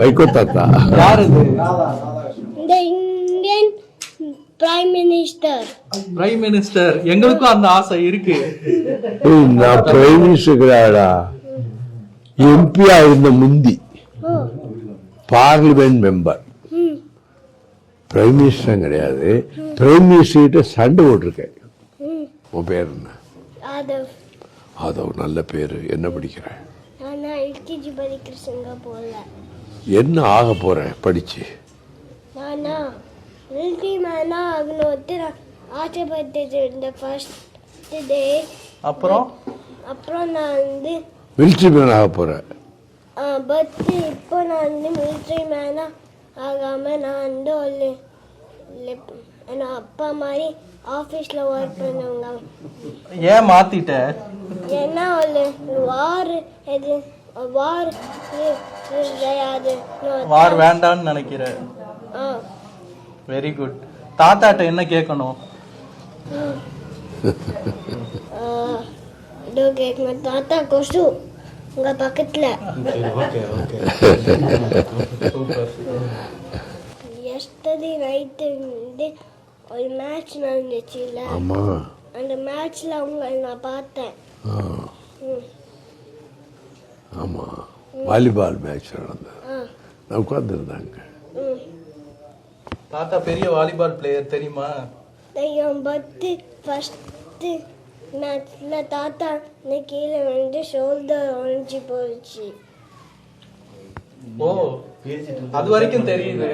வைகோ தாத்தா யார் இது? The Indian Prime Minister. Prime minister. எங்களுக்கும் அந்த ஆசை இருக்கு. நான் பிரைம் மினிஸ்டர்டா எம்பியா இருந்த முந்தி பார்லிமெண்ட் மெம்பர். பிரைம் மினிஸ்டர் கிடையாது. பிரைம் மினிஸ்டர் கிட்ட சண்டை போட்டிருக்கேன். உன் பேர் என்ன? Adav. அதோ நல்ல பேரு. என்ன படிக்கிற? நான் எல்கேஜி படிக்கிற சிங்கப்பூர்ல. என்ன ஆக போற படிச்சு? நானா மிலிட்ரி மேனா ஆகணும்னு நான் ஆசைப்பட்டது இந்த ஃபர்ஸ்ட் டே. அப்புறம் நான் வந்து மிலிட்ரி மேன் ஆக போற? பட் இப்போ நான் வந்து மிலிட்ரி மேனா ஆகாம நான் வந்து ஒரு என் அப்பா மாதிரி ஆஃபீஸில் ஒர்க் பண்ணுவாங்க. ஏன் மாத்திட்ட? ஏன்னா ஒரு வார் கிடையாது. வார் வேண்டான்னு நினைக்கிறேன். Very good. தாத்தாட்ட என்ன கேட்கணும்? இதோ கேட்கணும். தாத்தா கொசு உங்க பக்கத்துல. எஸ்டர்டே நைட்டு வந்து ஒரு மேட்ச் நடந்துச்சுல்ல, ஆமா. அந்த மேட்ச்ல உங்களை நான் பார்த்தேன். ஆமா, வாலிபால் மேட்ச் நடந்தது. நான் உட்கார்ந்துருந்தாங்க. தாத்தா பெரிய வாலிபால் பிளேயர் தெரியுமா? என் பத்து ஃபர்ஸ்ட் மேட்ச்ல தாத்தா கீழே வந்து ஷோல்டர் உடைஞ்சு போயிடுச்சு. ஓ, அது வரைக்கும் தெரியுது.